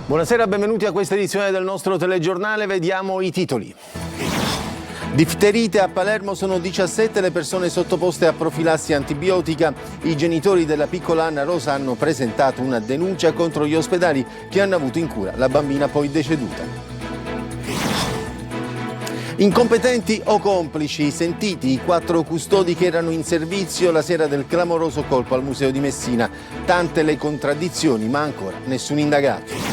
Buonasera, benvenuti a questa edizione del nostro telegiornale. Vediamo i titoli. Difterite a Palermo, sono 17 le persone sottoposte a profilassi antibiotica. I genitori della piccola Anna Rosa hanno presentato una denuncia contro gli ospedali che hanno avuto in cura la bambina poi deceduta. Incompetenti o complici, sentiti i 4 custodi che erano in servizio la sera del clamoroso colpo al Museo di Messina. Tante le contraddizioni, ma ancora nessun indagato.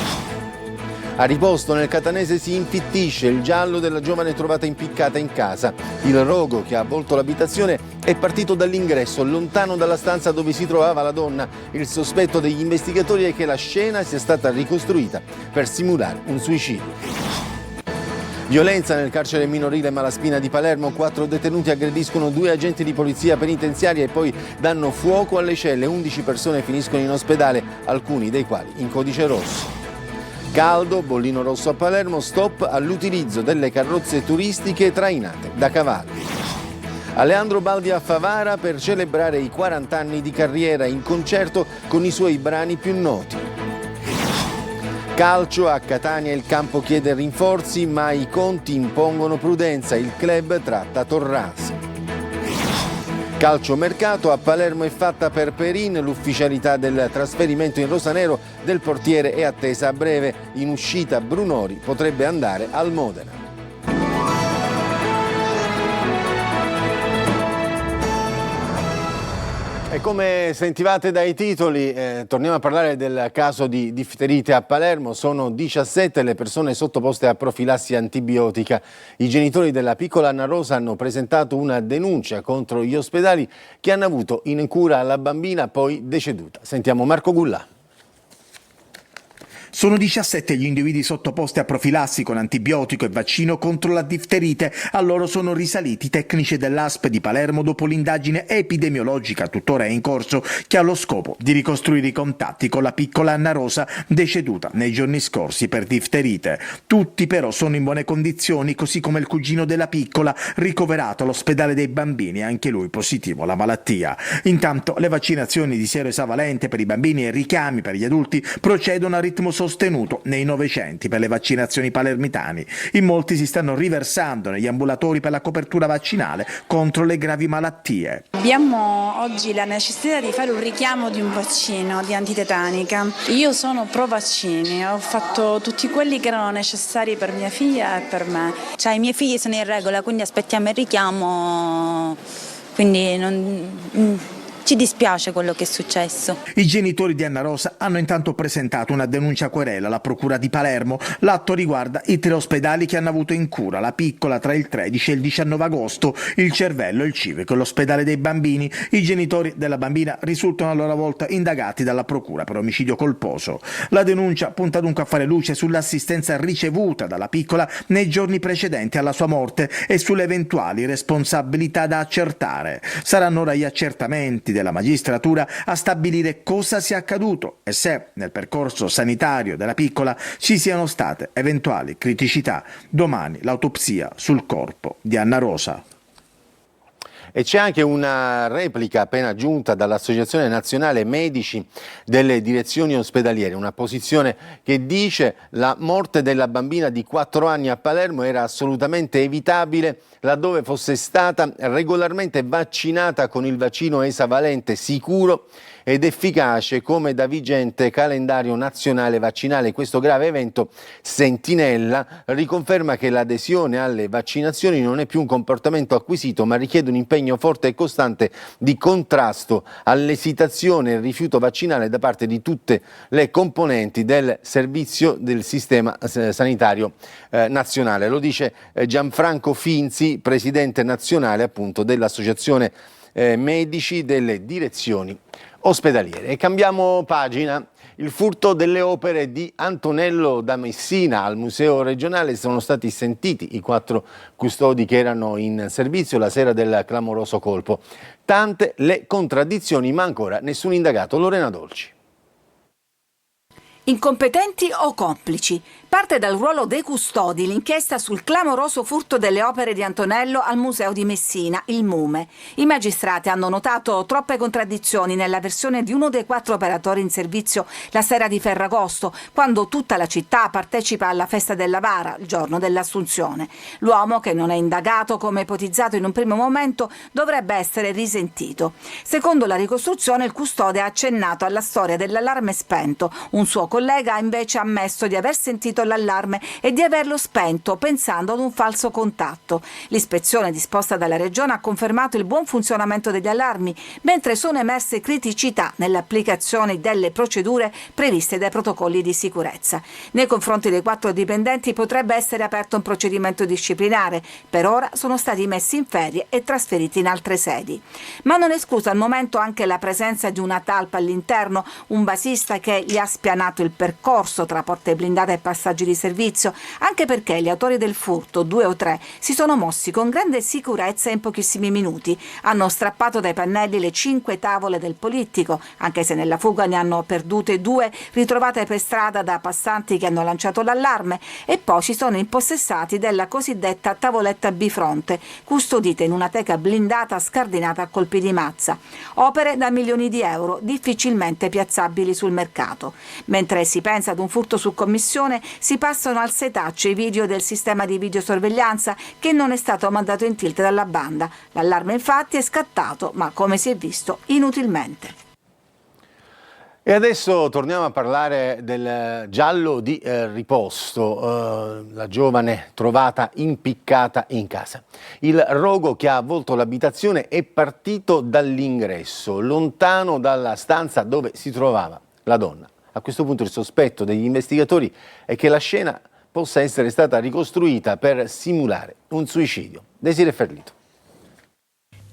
A riposto nel catanese si infittisce il giallo della giovane trovata impiccata in casa. Il rogo che ha avvolto l'abitazione è partito dall'ingresso, lontano dalla stanza dove si trovava la donna. Il sospetto degli investigatori è che la scena sia stata ricostruita per simulare un suicidio. Violenza nel carcere minorile Malaspina di Palermo, 4 detenuti aggrediscono 2 agenti di polizia penitenziaria e poi danno fuoco alle celle. 11 persone finiscono in ospedale, alcuni dei quali in codice rosso. Caldo, bollino rosso a Palermo, stop all'utilizzo delle carrozze turistiche trainate da cavalli. Aleandro Baldi a Favara per celebrare i 40 anni di carriera in concerto con i suoi brani più noti. Calcio, a Catania il campo chiede rinforzi, ma i conti impongono prudenza, il club tratta Torrasi. Calcio mercato, a Palermo è fatta per Perin, l'ufficialità del trasferimento in rosanero del portiere è attesa a breve. In uscita Brunori potrebbe andare al Modena. E come sentivate dai titoli, torniamo a parlare del caso di difterite a Palermo. Sono 17 le persone sottoposte a profilassi antibiotica. I genitori della piccola Anna Rosa hanno presentato una denuncia contro gli ospedali che hanno avuto in cura la bambina poi deceduta. Sentiamo Marco Gullà. Sono 17 gli individui sottoposti a profilassi con antibiotico e vaccino contro la difterite. A loro sono risaliti i tecnici dell'ASP di Palermo dopo l'indagine epidemiologica tuttora in corso che ha lo scopo di ricostruire i contatti con la piccola Anna Rosa deceduta nei giorni scorsi per difterite. Tutti però sono in buone condizioni, così come il cugino della piccola ricoverato all'ospedale dei bambini, anche lui positivo alla malattia. Intanto le vaccinazioni di siero esavalente per i bambini e i richiami per gli adulti procedono a ritmo sostenuto nei 9 centri per le vaccinazioni palermitani. In molti si stanno riversando negli ambulatori per la copertura vaccinale contro le gravi malattie. Abbiamo oggi la necessità di fare un richiamo di un vaccino di antitetanica. Io sono pro vaccini, ho fatto tutti quelli che erano necessari per mia figlia e per me. Cioè, i miei figli sono in regola, quindi aspettiamo il richiamo, quindi ci dispiace quello che è successo. I genitori di Anna Rosa hanno intanto presentato una denuncia querela alla procura di Palermo. L'atto riguarda i 3 ospedali che hanno avuto in cura la piccola tra il 13 e il 19 agosto, il Cervello, il Civico e l'ospedale dei bambini. I genitori della bambina risultano a loro volta indagati dalla procura per omicidio colposo. La denuncia punta dunque a fare luce sull'assistenza ricevuta dalla piccola nei giorni precedenti alla sua morte e sulle eventuali responsabilità da accertare. Saranno ora gli accertamenti della magistratura a stabilire cosa sia accaduto e se nel percorso sanitario della piccola ci siano state eventuali criticità. Domani l'autopsia sul corpo di Anna Rosa. E c'è anche una replica appena giunta dall'Associazione Nazionale Medici delle Direzioni Ospedaliere, una posizione che dice la morte della bambina di 4 anni a Palermo era assolutamente evitabile laddove fosse stata regolarmente vaccinata con il vaccino esavalente sicuro ed efficace come da vigente calendario nazionale vaccinale. Questo grave evento, Sentinella, riconferma che l'adesione alle vaccinazioni non è più un comportamento acquisito, ma richiede un impegno forte e costante di contrasto all'esitazione e al rifiuto vaccinale da parte di tutte le componenti del servizio del sistema sanitario nazionale. Lo dice Gianfranco Finzi, presidente nazionale appunto dell'Associazione Medici delle Direzioni Ospedaliere. E cambiamo pagina. Il furto delle opere di Antonello da Messina al Museo regionale. Sono stati sentiti i 4 custodi che erano in servizio la sera del clamoroso colpo. Tante le contraddizioni, ma ancora nessun indagato. Lorena Dolci. Incompetenti o complici? Parte dal ruolo dei custodi l'inchiesta sul clamoroso furto delle opere di Antonello al Museo di Messina, il MUME. I magistrati hanno notato troppe contraddizioni nella versione di uno dei 4 operatori in servizio la sera di Ferragosto, quando tutta la città partecipa alla festa della Vara, il giorno dell'assunzione. L'uomo, che non è indagato come ipotizzato in un primo momento, dovrebbe essere risentito. Secondo la ricostruzione, il custode ha accennato alla storia dell'allarme spento. Un suo collega ha invece ammesso di aver sentito l'allarme e di averlo spento pensando ad un falso contatto. L'ispezione disposta dalla Regione ha confermato il buon funzionamento degli allarmi, mentre sono emerse criticità nell'applicazione delle procedure previste dai protocolli di sicurezza. Nei confronti dei 4 dipendenti potrebbe essere aperto un procedimento disciplinare. Per ora sono stati messi in ferie e trasferiti in altre sedi. Ma non è esclusa al momento anche la presenza di una talpa all'interno, un basista che gli ha spianato il percorso tra porte blindate e passaggi di servizio, anche perché gli autori del furto, 2 o 3, si sono mossi con grande sicurezza in pochissimi minuti. Hanno strappato dai pannelli le 5 tavole del polittico, anche se nella fuga ne hanno perdute 2 ritrovate per strada da passanti che hanno lanciato l'allarme, e poi si sono impossessati della cosiddetta tavoletta bifronte, custodita in una teca blindata scardinata a colpi di mazza. Opere da milioni di euro, difficilmente piazzabili sul mercato. Mentre si pensa ad un furto su commissione, si passano al setaccio i video del sistema di videosorveglianza che non è stato mandato in tilt dalla banda. L'allarme infatti è scattato, ma come si è visto, inutilmente. E adesso torniamo a parlare del giallo di Riposto, la giovane trovata impiccata in casa. Il rogo che ha avvolto l'abitazione è partito dall'ingresso, lontano dalla stanza dove si trovava la donna. A questo punto il sospetto degli investigatori è che la scena possa essere stata ricostruita per simulare un suicidio. Desiree Ferlito.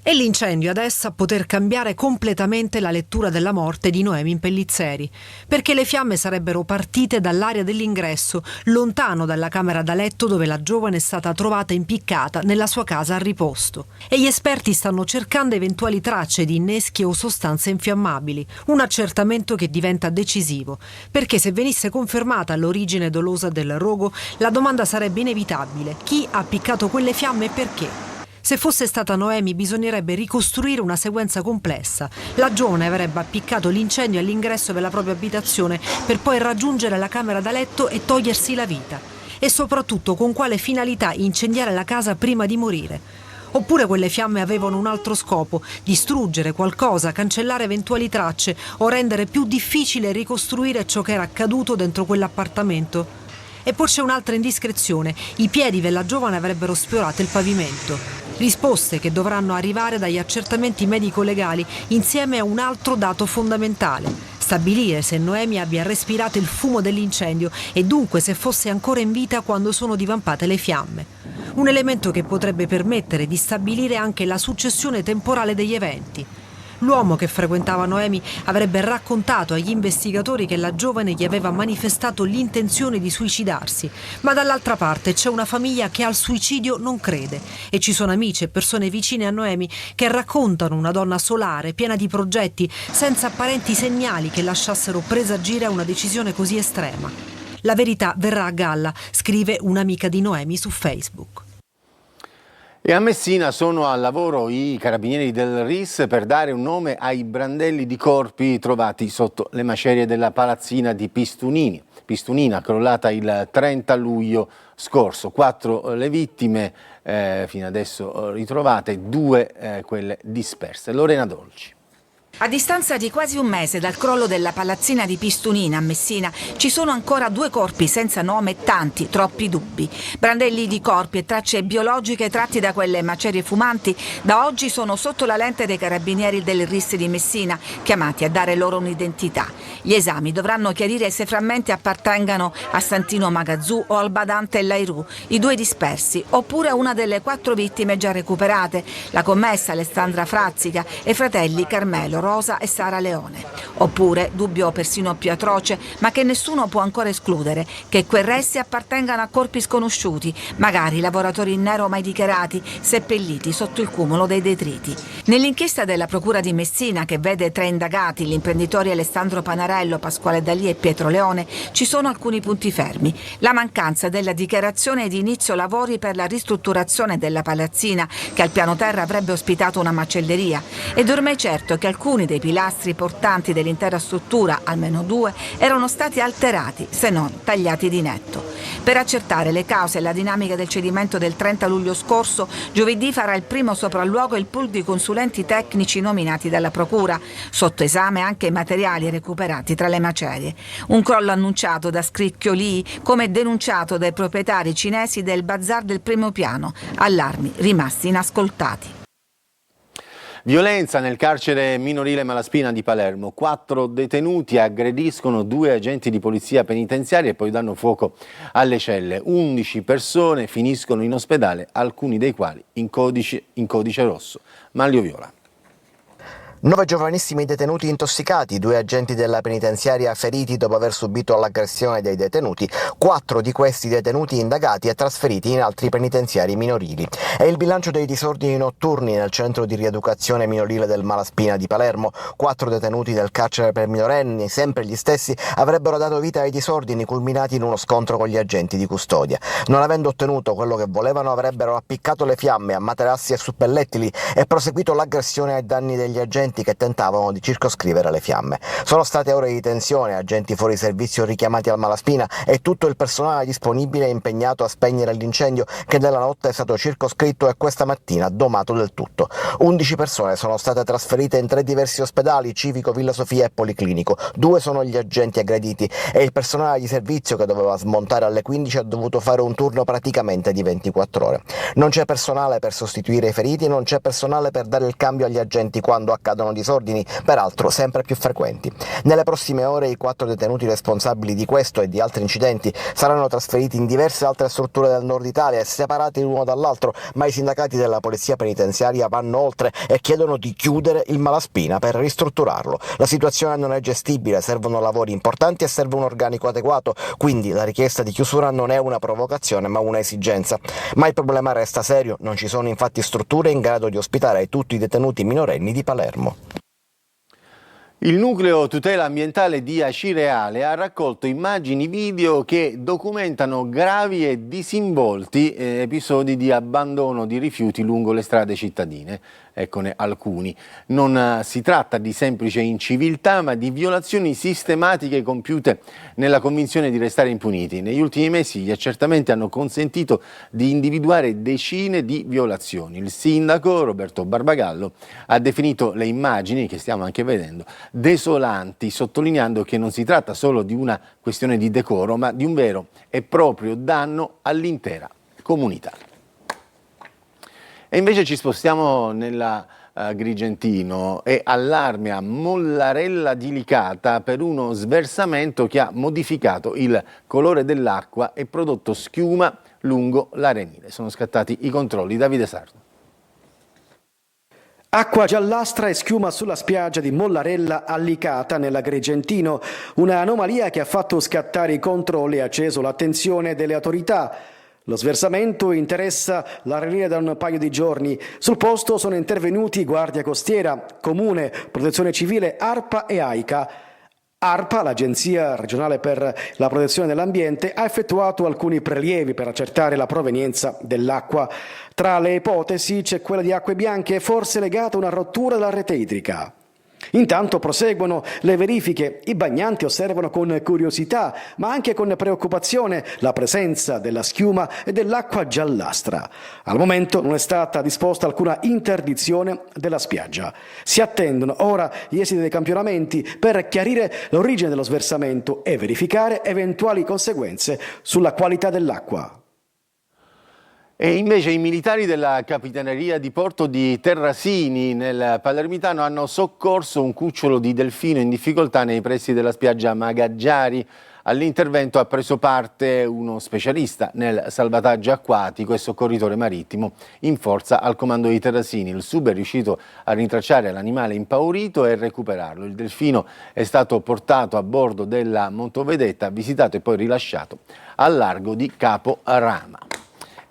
È l'incendio adesso a poter cambiare completamente la lettura della morte di Noemi Pellizzeri, perché le fiamme sarebbero partite dall'area dell'ingresso, lontano dalla camera da letto dove la giovane è stata trovata impiccata nella sua casa a Riposto. E gli esperti stanno cercando eventuali tracce di inneschi o sostanze infiammabili, un accertamento che diventa decisivo, perché se venisse confermata l'origine dolosa del rogo, la domanda sarebbe inevitabile: chi ha appiccato quelle fiamme e perché? Se fosse stata Noemi bisognerebbe ricostruire una sequenza complessa. La giovane avrebbe appiccato l'incendio all'ingresso della propria abitazione per poi raggiungere la camera da letto e togliersi la vita. E soprattutto con quale finalità incendiare la casa prima di morire. Oppure quelle fiamme avevano un altro scopo: distruggere qualcosa, cancellare eventuali tracce o rendere più difficile ricostruire ciò che era accaduto dentro quell'appartamento. E poi c'è un'altra indiscrezione: i piedi della giovane avrebbero sfiorato il pavimento. Risposte che dovranno arrivare dagli accertamenti medico-legali insieme a un altro dato fondamentale: stabilire se Noemi abbia respirato il fumo dell'incendio e dunque se fosse ancora in vita quando sono divampate le fiamme. Un elemento che potrebbe permettere di stabilire anche la successione temporale degli eventi. L'uomo che frequentava Noemi avrebbe raccontato agli investigatori che la giovane gli aveva manifestato l'intenzione di suicidarsi, ma dall'altra parte c'è una famiglia che al suicidio non crede e ci sono amici e persone vicine a Noemi che raccontano una donna solare, piena di progetti, senza apparenti segnali che lasciassero presagire a una decisione così estrema. La verità verrà a galla, scrive un'amica di Noemi su Facebook. E a Messina sono al lavoro i carabinieri del RIS per dare un nome ai brandelli di corpi trovati sotto le macerie della palazzina di Pistunina, crollata il 30 luglio scorso. 4 le vittime fino adesso ritrovate, 2 quelle disperse. Lorena Dolci. A distanza di quasi un mese dal crollo della palazzina di Pistunina a Messina ci sono ancora 2 corpi senza nome e tanti, troppi dubbi. Brandelli di corpi e tracce biologiche tratti da quelle macerie fumanti da oggi sono sotto la lente dei carabinieri del RIS di Messina, chiamati a dare loro un'identità. Gli esami dovranno chiarire se i frammenti appartengano a Santino Magazzù o al badante Lairu, i 2 dispersi, oppure a una delle 4 vittime già recuperate, la commessa Alessandra Frazzica e fratelli Carmelo, Rosa e Sara Leone. Oppure, dubbio persino più atroce, ma che nessuno può ancora escludere, che quei resti appartengano a corpi sconosciuti, magari lavoratori in nero mai dichiarati, seppelliti sotto il cumulo dei detriti. Nell'inchiesta della Procura di Messina, che vede 3 indagati, gli imprenditori Alessandro Panarello, Pasquale Dalì e Pietro Leone, ci sono alcuni punti fermi. La mancanza della dichiarazione di inizio lavori per la ristrutturazione della palazzina, che al piano terra avrebbe ospitato una macelleria, ed ormai certo che alcuni dei pilastri portanti dell'intera struttura, almeno 2, erano stati alterati, se non tagliati di netto. Per accertare le cause e la dinamica del cedimento del 30 luglio scorso, giovedì farà il primo sopralluogo il pool di consulenti tecnici nominati dalla Procura. Sotto esame anche i materiali recuperati tra le macerie. Un crollo annunciato da Scricchio Lee, come denunciato dai proprietari cinesi del bazar del primo piano. Allarmi rimasti inascoltati. Violenza nel carcere minorile Malaspina di Palermo. 4 detenuti aggrediscono 2 agenti di polizia penitenziaria e poi danno fuoco alle celle. 11 persone finiscono in ospedale, alcuni dei quali in codice rosso. Manlio Viola. 9 giovanissimi detenuti intossicati, 2 agenti della penitenziaria feriti dopo aver subito l'aggressione dei detenuti, 4 di questi detenuti indagati e trasferiti in altri penitenziari minorili. È il bilancio dei disordini notturni nel centro di rieducazione minorile del Malaspina di Palermo. 4 detenuti del carcere per minorenni, sempre gli stessi, avrebbero dato vita ai disordini culminati in uno scontro con gli agenti di custodia. Non avendo ottenuto quello che volevano, avrebbero appiccato le fiamme a materassi e suppellettili e proseguito l'aggressione ai danni degli agenti che tentavano di circoscrivere le fiamme. Sono state ore di tensione, agenti fuori servizio richiamati al Malaspina e tutto il personale disponibile è impegnato a spegnere l'incendio che nella notte è stato circoscritto e questa mattina domato del tutto. 11 persone sono state trasferite in 3 diversi ospedali, Civico, Villa Sofia e Policlinico. 2 sono gli agenti aggrediti e il personale di servizio che doveva smontare alle 15 ha dovuto fare un turno praticamente di 24 ore. Non c'è personale per sostituire i feriti, non c'è personale per dare il cambio agli agenti quando accadono disordini, peraltro sempre più frequenti. Nelle prossime ore i 4 detenuti responsabili di questo e di altri incidenti saranno trasferiti in diverse altre strutture del nord Italia e separati l'uno dall'altro, ma i sindacati della polizia penitenziaria vanno oltre e chiedono di chiudere il Malaspina per ristrutturarlo. La situazione non è gestibile, servono lavori importanti e serve un organico adeguato, quindi la richiesta di chiusura non è una provocazione ma una esigenza. Ma il problema resta serio, non ci sono infatti strutture in grado di ospitare tutti i detenuti minorenni di Palermo. Il nucleo tutela ambientale di Acireale ha raccolto immagini video che documentano gravi e disinvolti episodi di abbandono di rifiuti lungo le strade cittadine. Eccone alcuni. Non si tratta di semplice inciviltà, ma di violazioni sistematiche compiute nella convinzione di restare impuniti. Negli ultimi mesi gli accertamenti hanno consentito di individuare decine di violazioni. Il sindaco Roberto Barbagallo ha definito le immagini, che stiamo anche vedendo, desolanti, sottolineando che non si tratta solo di una questione di decoro, ma di un vero e proprio danno all'intera comunità. E invece ci spostiamo nella Agrigentino e allarme a Mollarella di Licata per uno sversamento che ha modificato il colore dell'acqua e prodotto schiuma lungo l'arenile. Sono scattati i controlli. Davide Sardo. Acqua giallastra e schiuma sulla spiaggia di Mollarella a Licata nell'Agrigentino, un'anomalia che ha fatto scattare i controlli e ha acceso l'attenzione delle autorità. Lo sversamento interessa l'arenile da un paio di giorni. Sul posto sono intervenuti Guardia Costiera, Comune, Protezione Civile, ARPA e AICA. ARPA, l'Agenzia regionale per la protezione dell'ambiente, ha effettuato alcuni prelievi per accertare la provenienza dell'acqua. Tra le ipotesi c'è quella di acque bianche, forse legata a una rottura della rete idrica. Intanto proseguono le verifiche. I bagnanti osservano con curiosità, ma anche con preoccupazione, la presenza della schiuma e dell'acqua giallastra. Al momento non è stata disposta alcuna interdizione della spiaggia. Si attendono ora gli esiti dei campionamenti per chiarire l'origine dello sversamento e verificare eventuali conseguenze sulla qualità dell'acqua. E invece i militari della Capitaneria di Porto di Terrasini nel Palermitano hanno soccorso un cucciolo di delfino in difficoltà nei pressi della spiaggia Magaggiari All'intervento ha preso parte uno specialista nel salvataggio acquatico e soccorritore marittimo in forza al comando di Terrasini. Il sub è riuscito a rintracciare l'animale impaurito e recuperarlo. Il delfino è stato portato a bordo della motovedetta, visitato e poi rilasciato al largo di Capo Rama.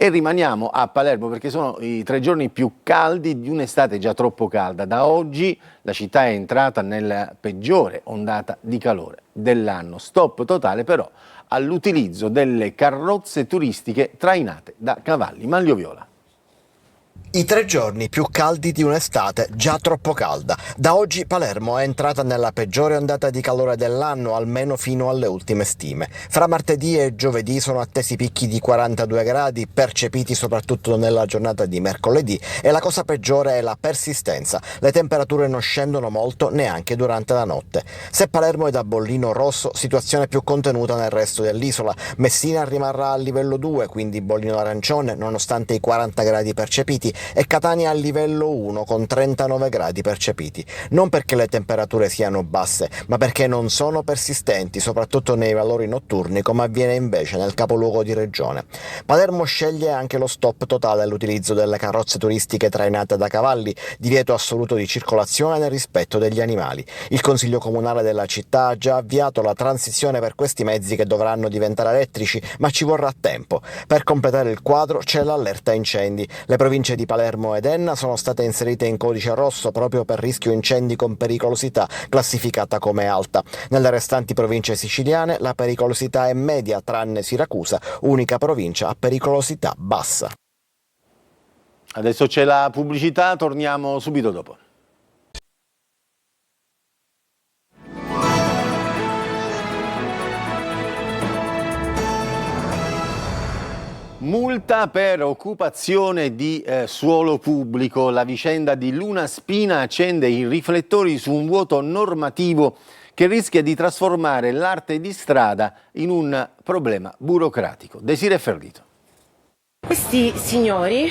E rimaniamo a Palermo perché sono i 3 giorni più caldi di un'estate già troppo calda. Da oggi la città è entrata nella peggiore ondata di calore dell'anno. Stop totale però all'utilizzo delle carrozze turistiche trainate da cavalli. Manlio Viola. I 3 giorni più caldi di un'estate già troppo calda. Da oggi Palermo è entrata nella peggiore ondata di calore dell'anno, almeno fino alle ultime stime. Fra martedì e giovedì sono attesi picchi di 42 gradi, percepiti soprattutto nella giornata di mercoledì, e la cosa peggiore è la persistenza. Le temperature non scendono molto neanche durante la notte. Se Palermo è da bollino rosso, situazione più contenuta nel resto dell'isola. Messina rimarrà a livello 2, quindi bollino arancione, nonostante i 40 gradi percepiti, e Catania a livello 1 con 39 gradi percepiti. Non perché le temperature siano basse, ma perché non sono persistenti, soprattutto nei valori notturni, come avviene invece nel capoluogo di regione. Palermo sceglie anche lo stop totale all'utilizzo delle carrozze turistiche trainate da cavalli, divieto assoluto di circolazione nel rispetto degli animali. Il Consiglio Comunale della città ha già avviato la transizione per questi mezzi, che dovranno diventare elettrici, ma ci vorrà tempo. Per completare il quadro c'è l'allerta incendi. Le province di Palermo ed Enna sono state inserite in codice rosso proprio per rischio incendi con pericolosità, classificata come alta. Nelle restanti province siciliane la pericolosità è media, tranne Siracusa, unica provincia a pericolosità bassa. Adesso c'è la pubblicità, torniamo subito dopo. Multa per occupazione di suolo pubblico. La vicenda di Luna Spina accende i riflettori su un vuoto normativo che rischia di trasformare l'arte di strada in un problema burocratico. Desiree Ferlito. Questi signori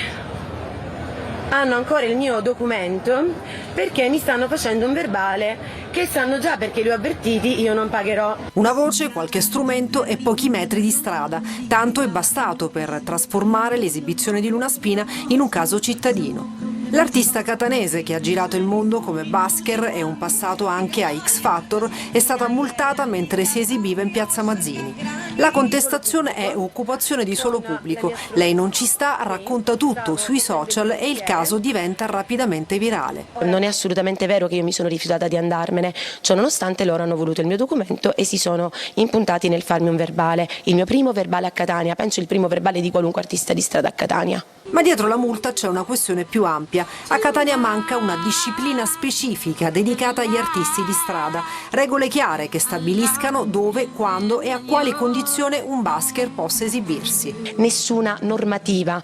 hanno ancora il mio documento perché mi stanno facendo un verbale che sanno già, perché li ho avvertiti, io non pagherò. Una voce, qualche strumento e pochi metri di strada. Tanto è bastato per trasformare l'esibizione di Luna Spina in un caso cittadino. L'artista catanese, che ha girato il mondo come busker e un passato anche a X Factor, è stata multata mentre si esibiva in Piazza Mazzini. La contestazione è occupazione di suolo pubblico. Lei non ci sta, racconta tutto sui social e il caso diventa rapidamente virale. Non è assolutamente vero che io mi sono rifiutata di andarmene, ciò nonostante loro hanno voluto il mio documento e si sono impuntati nel farmi un verbale. Il mio primo verbale a Catania, penso il primo verbale di qualunque artista di strada a Catania. Ma dietro la multa c'è una questione più ampia. A Catania manca una disciplina specifica dedicata agli artisti di strada. Regole chiare che stabiliscano dove, quando e a quali condizioni un busker possa esibirsi. Nessuna normativa,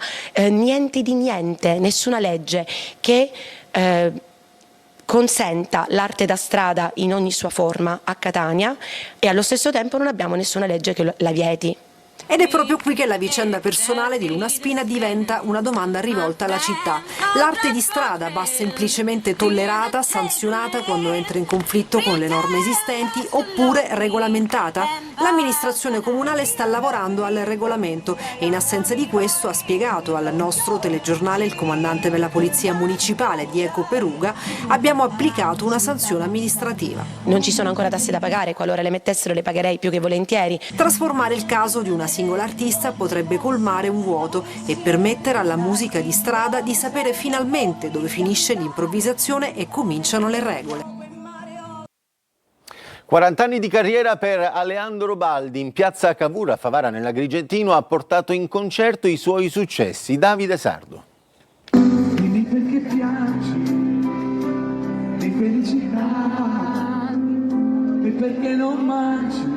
niente di niente, nessuna legge che consenta l'arte da strada in ogni sua forma a Catania, e allo stesso tempo non abbiamo nessuna legge che la vieti. Ed è proprio qui che la vicenda personale di Luna Spina diventa una domanda rivolta alla città. L'arte di strada va semplicemente tollerata, sanzionata quando entra in conflitto con le norme esistenti, oppure regolamentata? L'amministrazione comunale sta lavorando al regolamento e in assenza di questo, ha spiegato al nostro telegiornale il comandante della polizia municipale Diego Peruga, abbiamo applicato una sanzione amministrativa. Non ci sono ancora tasse da pagare, qualora le mettessero le pagherei più che volentieri. Trasformare il caso di una singola artista potrebbe colmare un vuoto e permettere alla musica di strada di sapere finalmente dove finisce l'improvvisazione e cominciano le regole. 40 anni di carriera per Aleandro Baldi. In piazza Cavour a Favara nell'Agrigentino ha portato in concerto i suoi successi. Davide Sardo. Dimmi perché piangi di felicità e perché non mangi.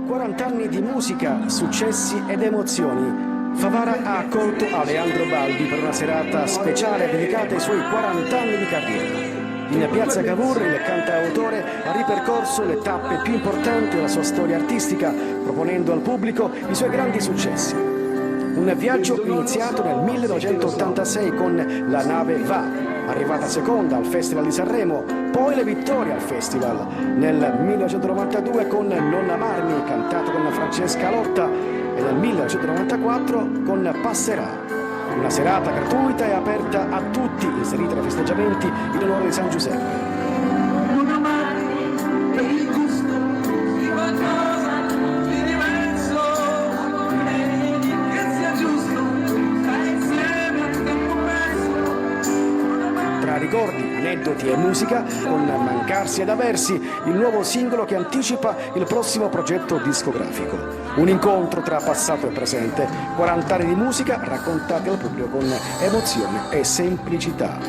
40 anni di musica, successi ed emozioni. Favara ha accolto Aleandro Baldi per una serata speciale dedicata ai suoi 40 anni di carriera. In piazza Cavour il cantautore ha ripercorso le tappe più importanti della sua storia artistica, proponendo al pubblico i suoi grandi successi. Un viaggio iniziato nel 1986 con La nave va, arrivata seconda al Festival di Sanremo, poi le vittorie al Festival. Nel 1992 con Non amarmi, cantato con Francesca Lotta, e nel 1994 con Passerà. Una serata gratuita e aperta a tutti, inserita nei festeggiamenti in onore di San Giuseppe. Non amarmi è il gusto di qualcosa di diverso, credi che sia giusto stare insieme a tempo perso. Tra ricordi, aneddoti e musica, con Mancarsi ed Aversi, il nuovo singolo che anticipa il prossimo progetto discografico. Un incontro tra passato e presente, 40 anni di musica raccontati al pubblico con emozione e semplicità.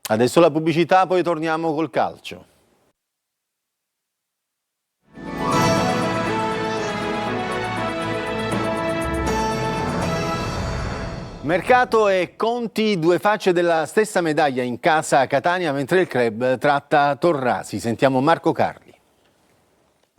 Adesso la pubblicità, poi torniamo col calcio. Mercato e conti, due facce della stessa medaglia in casa a Catania, mentre il club tratta Torrasi. Sentiamo Marco Carli.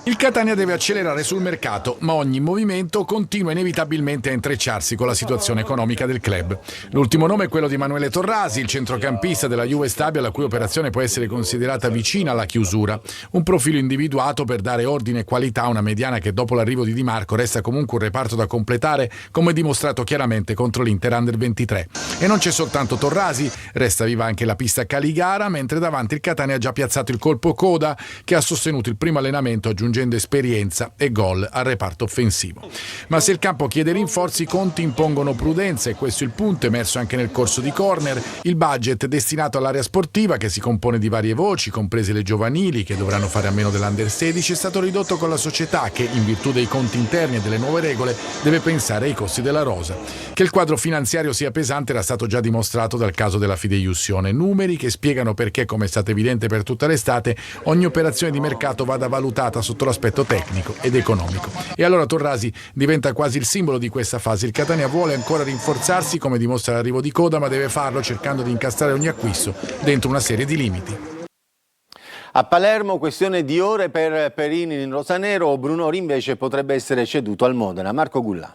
Il Catania deve accelerare sul mercato, ma ogni movimento continua inevitabilmente a intrecciarsi con la situazione economica del club. L'ultimo nome è quello di Emanuele Torrasi, il centrocampista della Juve Stabia, la cui operazione può essere considerata vicina alla chiusura. Un profilo individuato per dare ordine e qualità a una mediana che dopo l'arrivo di Di Marco resta comunque un reparto da completare, come dimostrato chiaramente contro l'Inter Under 23. E non c'è soltanto Torrasi, resta viva anche la pista Caligara, mentre davanti il Catania ha già piazzato il colpo Coda, che ha sostenuto il primo allenamento aggiungendo esperienza e gol al reparto offensivo. Ma se il campo chiede rinforzi, i conti impongono prudenza, e questo è il punto emerso anche nel corso di Corner. Il budget destinato all'area sportiva, che si compone di varie voci, comprese le giovanili che dovranno fare a meno dell'Under 16, è stato ridotto con la società che, in virtù dei conti interni e delle nuove regole, deve pensare ai costi della rosa. Che il quadro finanziario sia pesante era stato già dimostrato dal caso della fideiussione. Numeri che spiegano perché, come è stato evidente per tutta l'estate, ogni operazione di mercato vada valutata sotto l'aspetto tecnico ed economico. E allora Torrasi diventa quasi il simbolo di questa fase. Il Catania vuole ancora rinforzarsi, come dimostra l'arrivo di Coda, ma deve farlo cercando di incastrare ogni acquisto dentro una serie di limiti. A Palermo, questione di ore per Perini in rosanero. Brunori invece potrebbe essere ceduto al Modena. Marco Gullà.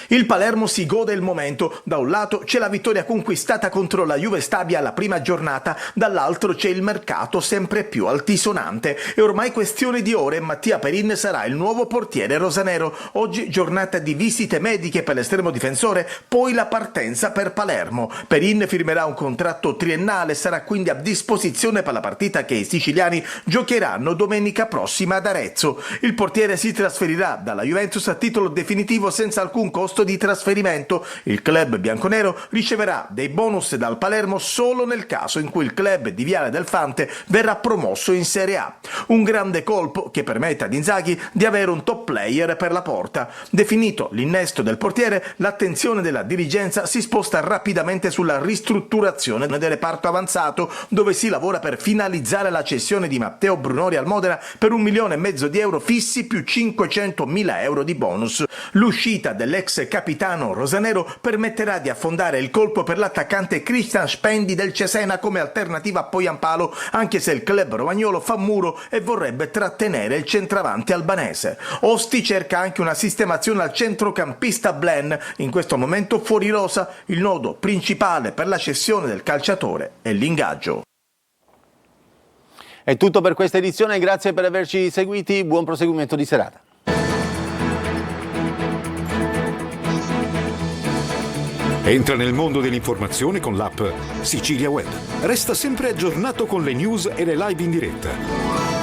Il Palermo si gode il momento. Da un lato c'è la vittoria conquistata contro la Juve Stabia alla prima giornata, dall'altro c'è il mercato sempre più altisonante. È ormai questione di ore, Mattia Perin sarà il nuovo portiere rosanero. Oggi giornata di visite mediche per l'estremo difensore, poi la partenza per Palermo. Perin firmerà un contratto triennale e sarà quindi a disposizione per la partita che i siciliani giocheranno domenica prossima ad Arezzo. Il portiere si trasferirà dalla Juventus a titolo definitivo senza alcun costo di trasferimento. Il club bianconero riceverà dei bonus dal Palermo solo nel caso in cui il club di Viale del Fante verrà promosso in Serie A. Un grande colpo che permette ad Inzaghi di avere un top player per la porta. Definito l'innesto del portiere, l'attenzione della dirigenza si sposta rapidamente sulla ristrutturazione del reparto avanzato, dove si lavora per finalizzare la cessione di Matteo Brunori al Modena per 1,5 milioni di euro fissi più 500.000 euro di bonus. L'uscita dell'ex capitano rosanero permetterà di affondare il colpo per l'attaccante Christian Spendi del Cesena come alternativa a Poyampalo, anche se il club romagnolo fa muro e vorrebbe trattenere il centravanti albanese. Osti cerca anche una sistemazione al centrocampista Blen, in questo momento fuori rosa. Il nodo principale per la cessione del calciatore è l'ingaggio. È tutto per questa edizione, grazie per averci seguiti, buon proseguimento di serata. Entra nel mondo dell'informazione con l'app Sicilia Web. Resta sempre aggiornato con le news e le live in diretta.